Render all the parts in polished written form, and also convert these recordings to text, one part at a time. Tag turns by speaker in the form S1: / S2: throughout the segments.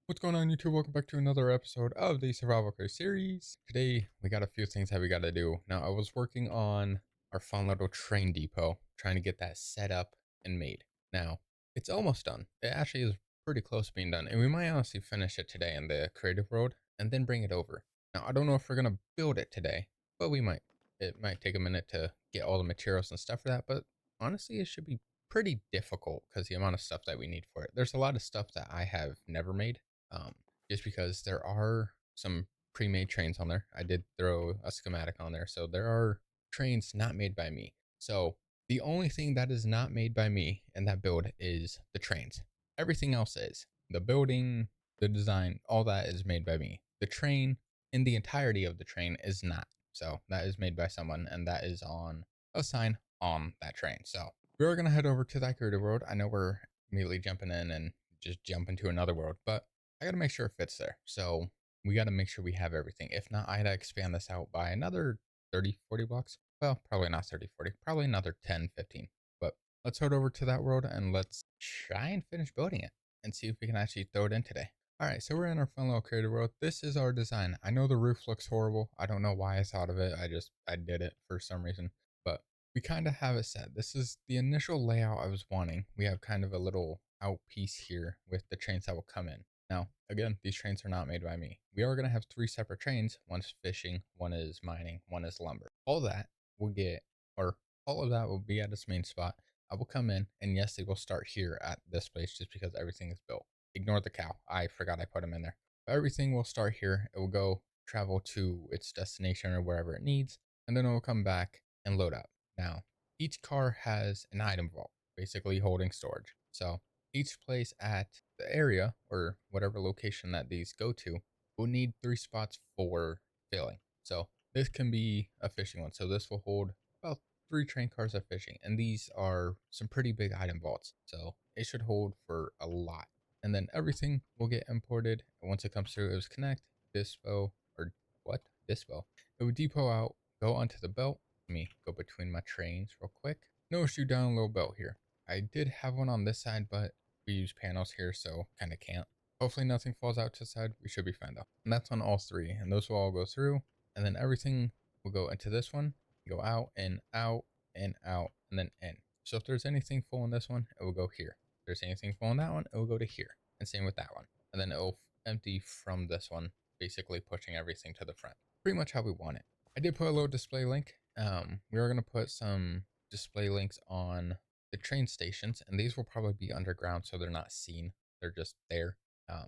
S1: What's going on, YouTube? Welcome back to another episode of the Survival Craze series. Today, we got a few things that we got to do. Now, I was working on our fun little train depot, trying to get that set up and made. Now, it's almost done. It actually is pretty close to being done, and we might honestly finish it today in the creative world and then bring it over. Now, I don't know if we're going to build it today, but we might. It might take a minute to get all the materials and stuff for that, but honestly, it should be pretty difficult because the amount of stuff that we need for it. There's a lot of stuff that I have never made, um, just because there are some pre-made trains on there. I did throw a schematic on there, so there are trains not made by me. So the only thing that is not made by me in that build is the trains. Everything else is. The building, the design, all that is made by me. The train and the entirety of the train is not. So that is made by someone, and that is on a sign on that train. So we're gonna head over to that creative world. I know we're immediately jumping in and just jump into another world, but I got to make sure it fits there. So we got to make sure we have everything. If not, I had to expand this out by another 30, 40 blocks. Well, probably not 30, 40, probably another 10, 15. But let's head over to that world and let's try and finish building it and see if we can actually throw it in today. All right, so we're in our fun little creative world. This is our design. I know the roof looks horrible. I don't know why I thought of it. I did it for some reason, but we kind of have it set. This is the initial layout I was wanting. We have kind of a little out piece here with the trains that will come in. Now, again, these trains are not made by me. We are going to have three separate trains. One's fishing, one is mining, one is lumber. All that will get, or all of that will be at its main spot. I will come in, and yes, they will start here at this place just because everything is built. Ignore the cow. I forgot I put him in there. But everything will start here. It will go travel to its destination or wherever it needs, and then it will come back and load up. Now, each car has an item vault, basically holding storage. So each place at the area or whatever location that these go to will need three spots for filling. So this can be a fishing one. So this will hold about three train cars of fishing. And these are some pretty big item vaults. So it should hold for a lot. And then everything will get imported. And once it comes through, it was connect, dispo, or what? Dispo. It would depot out, go onto the belt. Let me go between my trains real quick. Notice you down a little belt here. I did have one on this side, but we use panels here, so kind of can't. Hopefully nothing falls out to the side. We should be fine though. And that's on all three, and those will all go through. And then everything will go into this one, go out and out and out, and then in. So if there's anything full in this one, it will go here. If there's anything full in that one, it will go to here. And same with that one. And then it will empty from this one, basically pushing everything to the front. Pretty much how we want it. I did put a little display link. We are going to put some display links on the train stations, and these will probably be underground so they're not seen. They're just there.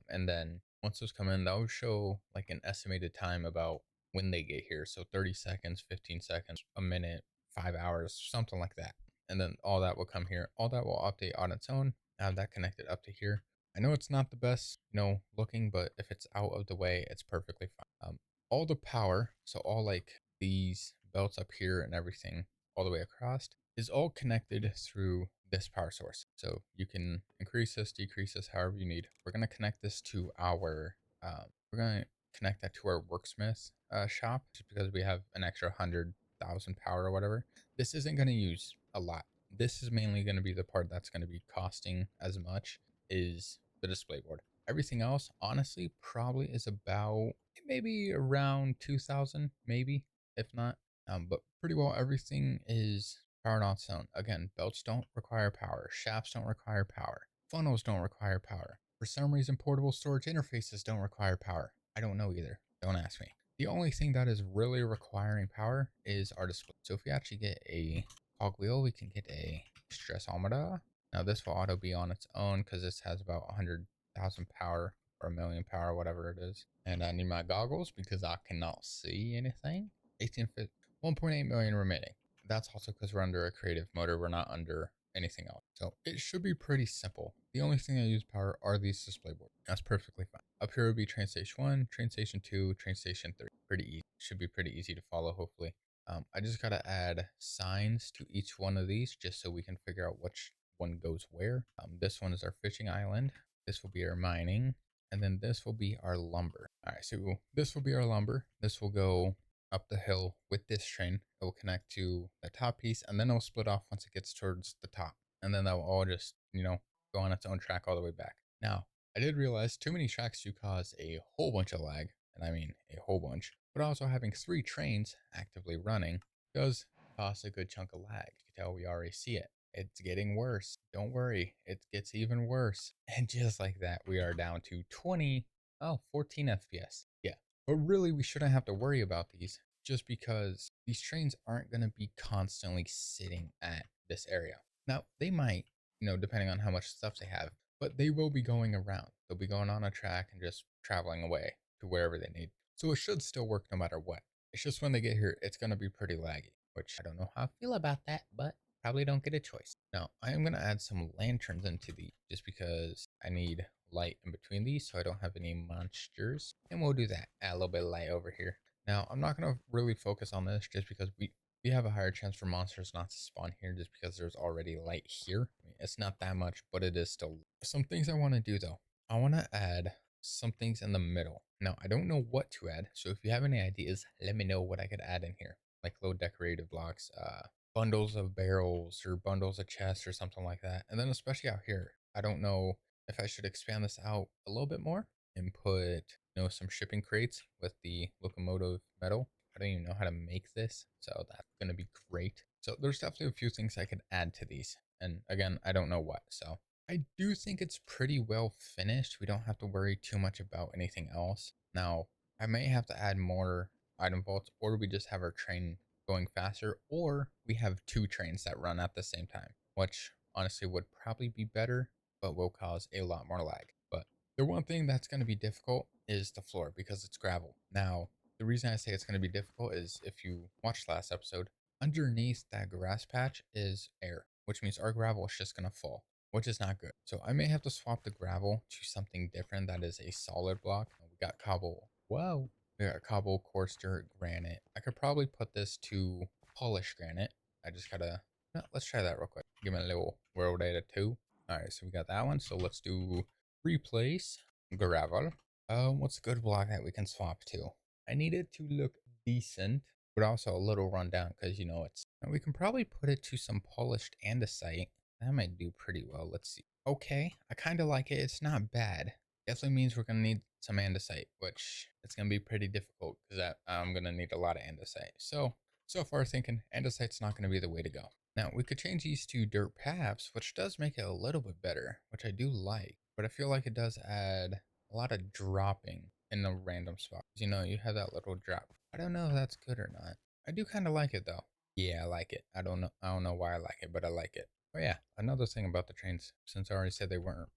S1: And then once those come in, that will show like an estimated time about when they get here. So 30 seconds, 15 seconds, a minute, 5 hours, something like that. And then all that will come here. All that will update on its own. I have that connected up to here. I know it's not the best, looking, but if it's out of the way, it's perfectly fine. All the power, so all like these belts up here and everything all the way across, is all connected through this power source. So you can increase this, decrease this, however you need. We're going to connect this to we're going to connect that to our worksmith shop, just because we have an extra 100,000 power or whatever. This isn't going to use a lot. This is mainly going to be the part that's going to be costing as much, is the display board. Everything else, honestly, probably is about maybe around 2,000, maybe, if not. But pretty well everything is powered on its own. Again, belts don't require power. Shafts don't require power. Funnels don't require power. For some reason, portable storage interfaces don't require power. I don't know either. Don't ask me. The only thing that is really requiring power is our display. So if we actually get a cogwheel, we can get a stressometer. Now this will auto be on its own because this has about 100,000 power or a million power, whatever it is. And I need my goggles because I cannot see anything. 1.8 million remaining. That's also because we're under a creative motor. We're not under anything else. So it should be pretty simple. The only thing I use power are these display boards. That's perfectly fine. Up here would be train station 1, train station 2, train station 3. Pretty easy. Should be pretty easy to follow, hopefully. I just got to add signs to each one of these just so we can figure out which one goes where. This one is our fishing island. This will be our mining. And then this will be our lumber. All right, so this will be our lumber. This will go up the hill with this train. It will connect to the top piece, and then it will split off once it gets towards the top. And then that will all just, go on its own track all the way back. Now, I did realize too many tracks do cause a whole bunch of lag, and I mean a whole bunch, but also having 3 trains actively running does cause a good chunk of lag. You can tell we already see it. It's getting worse. Don't worry, it gets even worse. And just like that, we are down to 14 FPS. Yeah, but really, we shouldn't have to worry about these just because these trains aren't going to be constantly sitting at this area. Now, they might, depending on how much stuff they have, but they will be going around. They'll be going on a track and just traveling away to wherever they need. So it should still work no matter what. It's just when they get here, it's going to be pretty laggy, which I don't know how I feel about that, but probably don't get a choice. Now, I am going to add some lanterns into these just because I need light in between these so I don't have any monsters. And we'll do that. Add a little bit of light over here. Now, I'm not going to really focus on this just because we have a higher chance for monsters not to spawn here just because there's already light here. I mean, it's not that much, but it is still. Some things I want to do though. I want to add some things in the middle. Now, I don't know what to add, so if you have any ideas, let me know what I could add in here. Like little decorative blocks, bundles of barrels or bundles of chests or something like that. And then especially out here, I don't know if I should expand this out a little bit more and put, some shipping crates with the locomotive metal. I don't even know how to make this, so that's going to be great. So there's definitely a few things I could add to these. And again, I don't know what. So I do think it's pretty well finished. We don't have to worry too much about anything else. Now, I may have to add more item vaults, or we just have our train going faster, or we have 2 trains that run at the same time, which honestly would probably be better, but will cause a lot more lag. But the one thing that's going to be difficult is the floor because it's gravel. Now, the reason I say it's going to be difficult is if you watched last episode, underneath that grass patch is air, which means our gravel is just going to fall, which is not good. So I may have to swap the gravel to something different that is a solid block. We got cobble. Whoa. We got cobble, coarse dirt, granite. I could probably put this to polished granite. I just gotta, no, let's try that real quick. Give me a little world data 2. All right, so we got that one. So let's do replace gravel. What's a good block that we can swap to? I need it to look decent, but also a little run down because it's. We can probably put it to some polished andesite. That might do pretty well. Let's see. Okay, I kind of like it. It's not bad. Definitely means we're gonna need some andesite, which it's gonna be pretty difficult because I'm gonna need a lot of andesite. So far thinking andesite's not gonna be the way to go. Now we could change these to dirt paths, which does make it a little bit better, which I do like, but I feel like it does add a lot of dropping in the random spots. You have that little drop. I don't know if that's good or not. I do kind of like it though. Yeah, I like it. I don't know why I like it, but I like it. Oh yeah, another thing about the trains, since I already said they weren't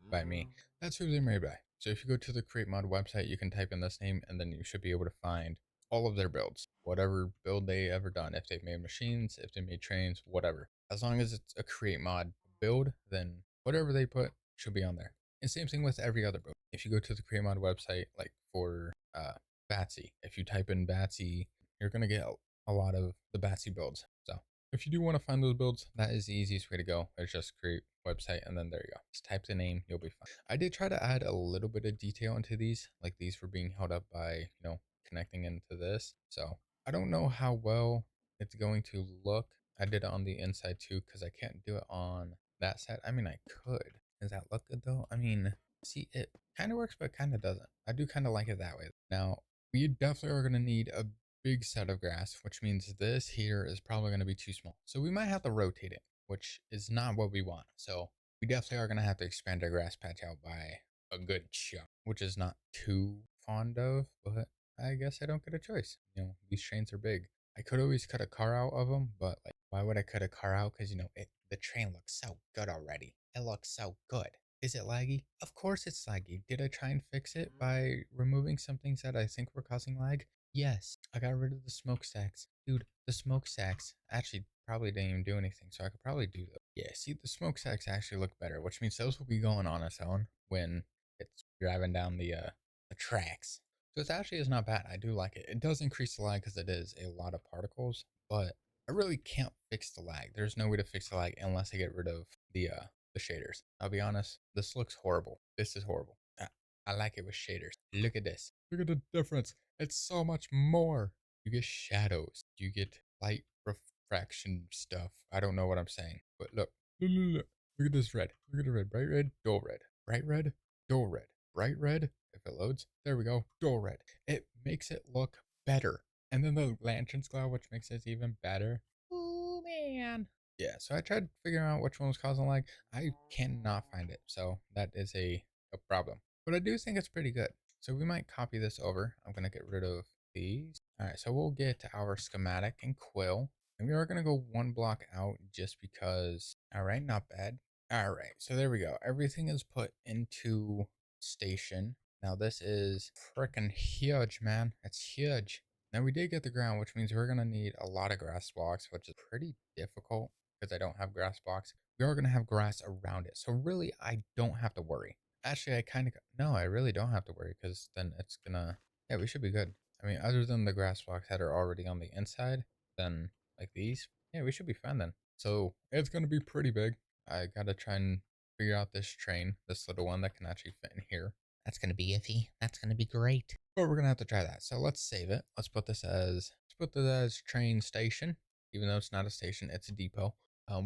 S1: by me, that's who they're made by. So if you go to the Create Mod website, you can type in this name and then you should be able to find all of their builds, whatever build they ever done. If they've made machines, if they made trains, whatever. As long as it's a Create Mod build, then whatever they put should be on there. And same thing with every other build. If you go to the Create Mod website, like for Batsy, if you type in Batsy, you're gonna get a lot of the Batsy builds. So if you do want to find those builds, that is the easiest way to go. It's just create website and then there you go. Just type the name, you'll be fine. I did try to add a little bit of detail into these, like these were being held up by, connecting into this. So I don't know how well it's going to look. I did it on the inside too because I can't do it on that side. I mean, I could. Does that look good though? I mean, see, it kind of works, but kind of doesn't. I do kind of like it that way. Now, we definitely are going to need a big set of grass, which means this here is probably going to be too small. So we might have to rotate it, which is not what we want. So we definitely are going to have to expand our grass patch out by a good chunk, which is not too fond of, but I guess I don't get a choice. These trains are big. I could always cut a car out of them, but like, why would I cut a car out? Because, the train looks so good already. It looks so good. Is it laggy? Of course it's laggy. Did I try and fix it by removing some things that I think were causing lag? Yes. I got rid of the smokestacks. Dude, the smokestacks actually probably didn't even do anything, so I could probably do those. Yeah, see, the smokestacks actually look better, which means those will be going on its own when it's driving down the tracks. So it actually is not bad. I do like it. It does increase the lag because it is a lot of particles, but I really can't fix the lag. There's no way to fix the lag unless I get rid of the shaders. I'll be honest, this looks horrible. This is horrible. I like it with shaders. Look at this. Look at the difference. It's so much more. You get shadows. You get light refraction stuff. I don't know what I'm saying, but look. Look at this red. Look at the red. Bright red, dull red. Bright red, dull red, bright red. If it loads, there we go, dull red. It makes it look better. And then the lanterns glow, which makes it even better. Oh man. Yeah, so I tried figuring out which one was causing lag. I cannot find it, so that is a problem. But I do think it's pretty good. So we might copy this over. I'm gonna get rid of these. All right, so we'll get our schematic and quill. And we are gonna go one block out just because. All right, not bad. All right, so there we go. Everything is put into station. Now this is freaking huge, man. It's huge. Now we did get the ground, which means we're gonna need a lot of grass blocks, which is pretty difficult because I don't have grass blocks. We are gonna have grass around it, so really I don't have to worry. Actually, I kind of no, I really don't have to worry because then it's gonna yeah, we should be good. I mean, other than the grass blocks that are already on the inside, then like these, yeah, we should be fine then. So it's gonna be pretty big. I gotta try and figure out this train, this little one that can actually fit in here. That's gonna be iffy. That's gonna be great. But we're gonna have to try that. So let's save it. Let's put this as train station. Even though it's not a station, it's a depot.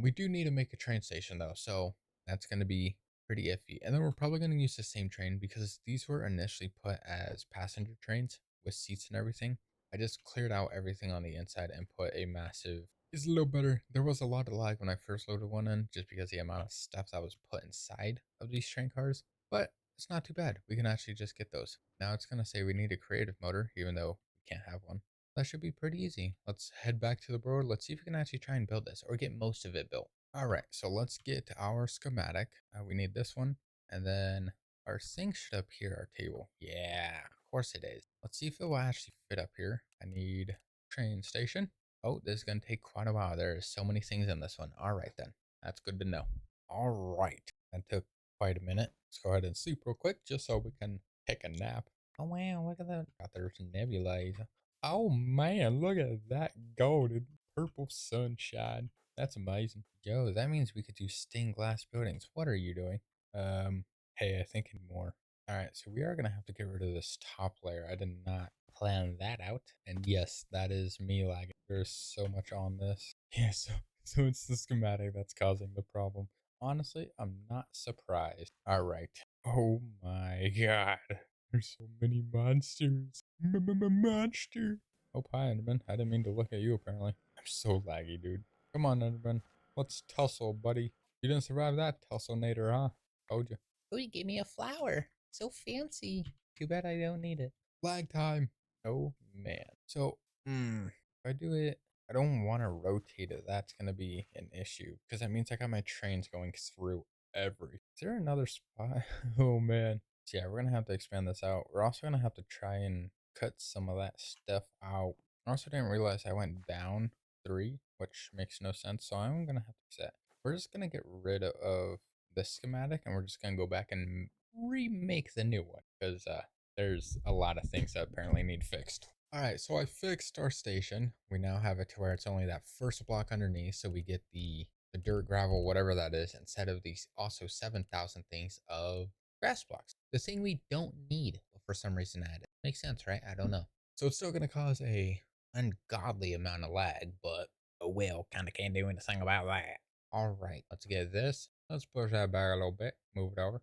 S1: We do need to make a train station though, so that's gonna be pretty iffy. And then we're probably gonna use the same train because these were initially put as passenger trains with seats and everything. I just cleared out everything on the inside and put a massive. It's a little better. There was a lot of lag when I first loaded one in, just because the amount of stuff that was put inside of these train cars. But it's not too bad. We can actually just get those. Now it's going to say we need a creative motor, even though we can't have one. That should be pretty easy. Let's head back to the board. Let's see if we can actually try and build this or get most of it built. All right, so let's get our schematic. We need this one. And then our sink should appear our table. Yeah, of course it is. Let's see if it will actually fit up here. I need train station. Oh, this is going to take quite a while. There are so many things in this one. All right, then. That's good to know. All right. That took quite a minute. Let's go ahead and sleep real quick just so we can take a nap. Oh, wow. Look at that. Got there's nebulae. Oh, man. Look at that golden purple sunshine. That's amazing. Yo, that means we could do stained glass buildings. What are you doing? Um, hey, I think more. All right, so we are gonna have to get rid of this top layer. I did not plan that out. And yes, that is me lagging. There's so much on this. Yeah, so it's the schematic that's causing the problem. Honestly, I'm not surprised. All right. Oh my god. There's so many monsters. Monster. Oh, hi, Enderman. I didn't mean to look at you, apparently. I'm so laggy, dude. Come on, Enderman. Let's tussle, buddy. You didn't survive that tussle-nator, huh? Told you. Oh, you gave me a flower. So fancy. Too bad I don't need it. Lag time. Oh, man. So, if I do it, I don't want to rotate it. That's going to be an issue because that means I got my trains going through every. Is there another spot? Oh, man. So, yeah, we're going to have to expand this out. We're also going to have to try and cut some of that stuff out. I also didn't realize I went down 3, which makes no sense. So, I'm going to have to fix that. We're just going to get rid of this schematic and we're just going to go back and remake the new one because there's a lot of things that apparently need fixed. All right, so I fixed our station. We now have it to where it's only that first block underneath, so we get the dirt, gravel, whatever that is, instead of these also 7,000 things of grass blocks. The thing we don't need, but for some reason added. Makes sense, right? I don't know. So it's still going to cause a ungodly amount of lag, but oh well, kind of can't do anything about that. All right, let's get this. Let's push that back a little bit, move it over.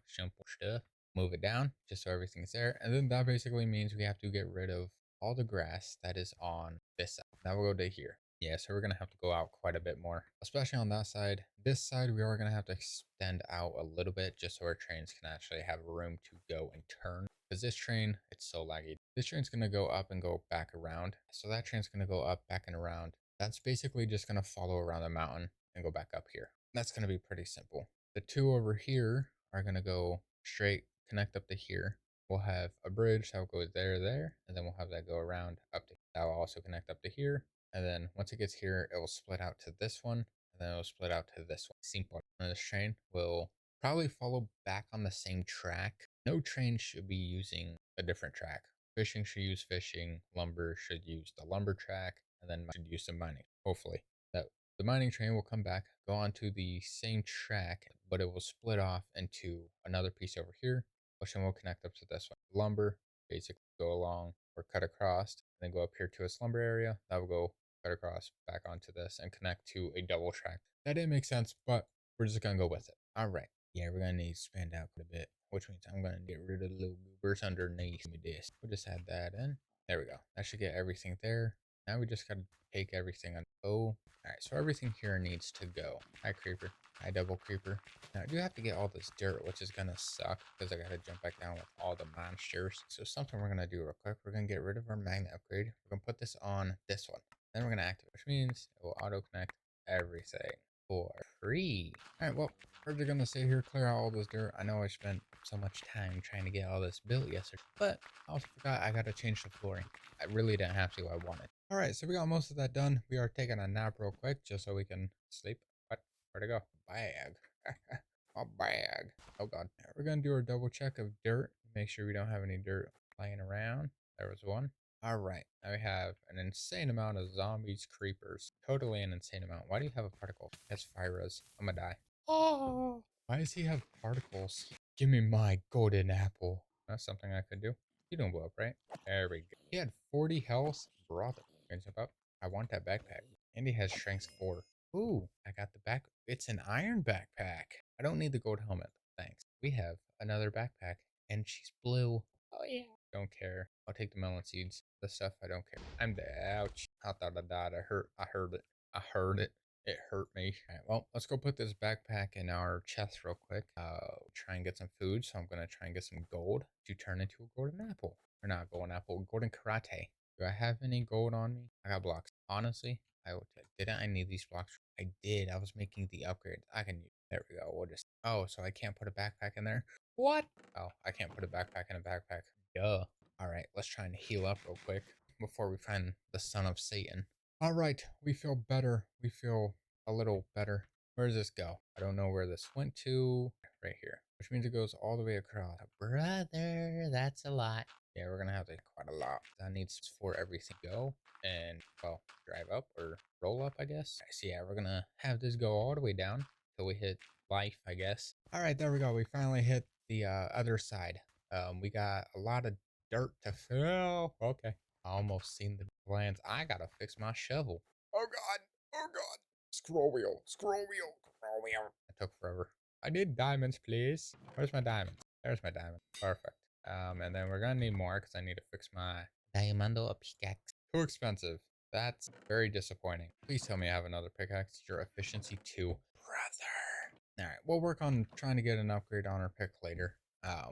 S1: Simple stuff. Move it down just so everything's there. And then that basically means we have to get rid of all the grass that is on this side. Now we'll go to here. Yeah, so we're going to have to go out quite a bit more, especially on that side. This side, we are going to have to extend out a little bit just so our trains can actually have room to go and turn. Because this train, it's so laggy. This train's going to go up and go back around. So that train's going to go up, back and around. That's basically just going to follow around the mountain and go back up here. That's going to be pretty simple. The two over here are going to go straight, connect up to here. We'll have a bridge that will go there, and then we'll have that go around up to that will also connect up to here. And then once it gets here, it will split out to this one, and then it will split out to this one. Simple. And this train will probably follow back on the same track. No train should be using a different track. Fishing should use fishing, lumber should use the lumber track, and then should use some mining, hopefully. That the mining train will come back, go onto the same track, but it will split off into another piece over here, which then will connect up to this one. Lumber basically go along or cut across, and then go up here to a lumber area. That will go cut across back onto this and connect to a double track. That didn't make sense, but we're just gonna go with it. All right. Yeah, we're gonna need to expand out quite a bit, which means I'm gonna get rid of the little goobers underneath me this. We'll just add that in. There we go. That should get everything there. Now we just gotta take everything on. Oh, alright, so everything here needs to go. Hi creeper. Hi double creeper. Now I do have to get all this dirt, which is gonna suck because I gotta jump back down with all the monsters. So something we're gonna do real quick. We're gonna get rid of our magnet upgrade. We're gonna put this on this one. Then we're gonna activate, which means it will auto connect everything for free. Alright, well, we're just gonna sit here, clear out all this dirt. I know I spent so much time trying to get all this built yesterday, but I also forgot I gotta change the flooring. I really didn't have to, I wanted. Alright, so we got most of that done. We are taking a nap real quick just so we can sleep. What? Where'd it go? Bag. A bag. Oh god. Right, we're gonna do our double check of dirt. Make sure we don't have any dirt laying around. There was one. Alright, now we have an insane amount of zombies, creepers. Totally an insane amount. Why do you have a particle? That's Fyra's. I'm gonna die. Oh! Why does he have particles? Give me my golden apple. That's something I could do. You don't blow up, right? There we go. He had 40 health. Brother. Can jump up? I want that backpack. And he has strength 4. Ooh, I got the back. It's an iron backpack. I don't need the gold helmet. Thanks. We have another backpack. And she's blue. Oh, yeah. Don't care. I'll take the melon seeds. The stuff I don't care. I'm dead. Ouch. I thought I died. I heard it. I heard it. It hurt me. All right, well, let's go put this backpack in our chest real quick. Try and get some food. So I'm going to try and get some gold to turn into a golden apple. Or not golden apple, golden karate. Do I have any gold on me? I got blocks. Honestly, didn't I need these blocks? I did. I was making the upgrades. I can use. There we go. We'll just. Oh, so I can't put a backpack in there? What? Oh, I can't put a backpack in a backpack. Duh. All right, let's try and heal up real quick before we find the son of Satan. All right, we feel better. We feel a little better. Where does this go? I don't know where this went to. Right here, which means it goes all the way across. Brother, that's a lot. Yeah, we're gonna have to quite a lot. That needs for everything to go and well, drive up or roll up, I guess. I see. Yeah, we're gonna have this go all the way down till we hit life, I guess. All right, there we go. We finally hit the other side. We got a lot of dirt to fill. Okay. I almost seen the plans. I gotta fix my shovel. Oh god. Oh god. Scroll wheel. Scroll wheel. Scroll wheel. It took forever. I need diamonds, please. Where's my diamonds? There's my diamond. Perfect. And then we're gonna need more because I need to fix my Diamando pickaxe. Too expensive. That's very disappointing. Please tell me I have another pickaxe. Your efficiency 2. Brother. Alright, we'll work on trying to get an upgrade on our pick later.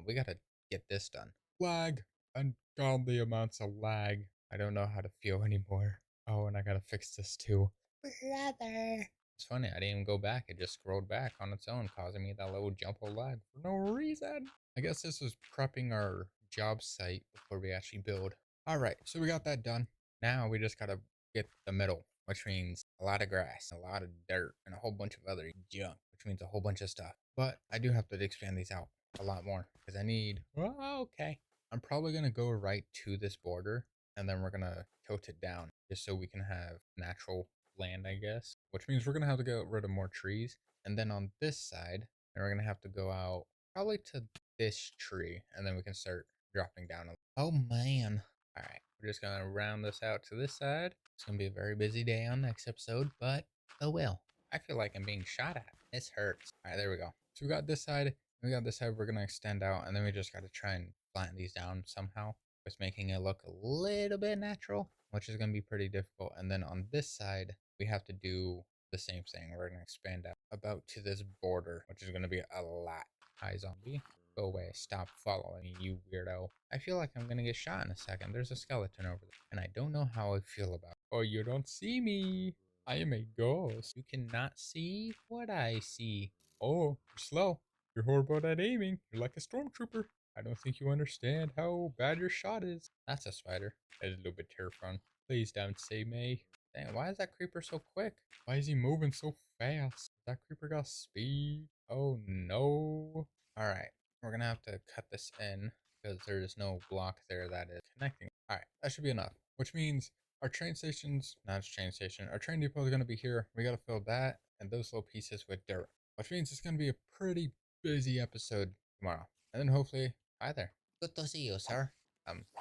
S1: We gotta get this done. Lag. Ungodly amounts of lag. I don't know how to feel anymore. Oh, and I gotta fix this too. Brother. It's funny, I didn't even go back. It just scrolled back on its own, causing me that little jump of lag for no reason. I guess this was prepping our job site before we actually build. All right, so we got that done. Now we just gotta get the middle, which means a lot of grass, a lot of dirt, and a whole bunch of other junk, which means a whole bunch of stuff. But I do have to expand these out a lot more because I need. Oh, okay. I'm probably gonna go right to this border, and then we're gonna tilt it down just so we can have natural land, I guess. Which means we're gonna have to get rid of more trees, and then on this side, then we're gonna have to go out probably to this tree, and then we can start dropping down. Oh man. All right, we're just gonna round this out to this side. It's gonna be a very busy day on next episode, but oh well. I feel like I'm being shot at. This hurts. All right, there we go. So we got this side, we got this side. We're gonna extend out, and then we just gotta try and flatten these down somehow, just making it look a little bit natural, which is gonna be pretty difficult. And then on this side, we have to do the same thing. We're gonna expand out about to this border, which is gonna be a lot. Hi, zombie. Go away. Stop following me, you weirdo. I feel like I'm gonna get shot in a second. There's a skeleton over there, and I don't know how I feel about it. Oh, you don't see me. I am a ghost. You cannot see what I see. Oh, you're slow. You're horrible at aiming. You're like a stormtrooper. I don't think you understand how bad your shot is. That's a spider. That is a little bit terrifying. Please don't say me. Dang, why is that creeper so quick? Why is he moving so fast? That creeper got speed. Oh no. Alright, we're gonna have to cut this in because there is no block there that is connecting. Alright, that should be enough. Which means our train stations, not train station, our train depot is gonna be here. We gotta fill that and those little pieces with dirt. Which means it's gonna be a pretty busy episode tomorrow. And then hopefully, hi there. Good to see you, sir.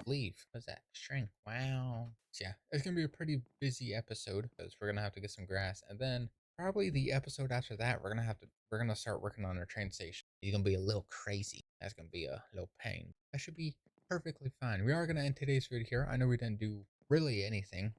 S1: Leave. What's that? String. Wow. So yeah, it's gonna be a pretty busy episode because we're gonna have to get some grass, and then probably the episode after that, we're we're gonna start working on our train station. It's gonna be a little crazy. That's gonna be a little pain. That should be perfectly fine. We are gonna end today's video here. I know we didn't do really anything.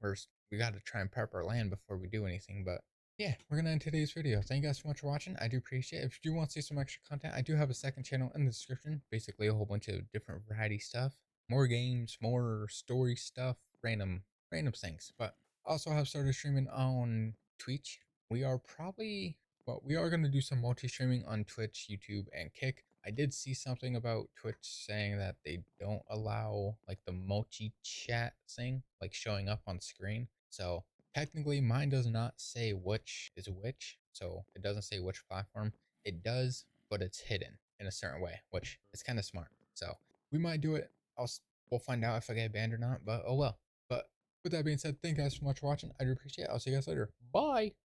S1: We got to try and prep our land before we do anything, but yeah, we're gonna end today's video. Thank you guys so much for watching. I do appreciate it. If you do want to see some extra content, I do have a second channel in the description. Basically a whole bunch of different variety stuff. More games, more story stuff, random things. But I also have started streaming on Twitch. We are probably we are gonna do some multi-streaming on Twitch, YouTube, and Kick. I did see something about Twitch saying that they don't allow like the multi-chat thing, like showing up on screen. So technically mine does not say which is which, so it doesn't say which platform. It does, but it's hidden in a certain way, which is kind of smart. So we might do it. We'll find out if I get banned or not, but oh well. But with that being said, thank you guys so much for watching. I do appreciate it. I'll see you guys later. Bye.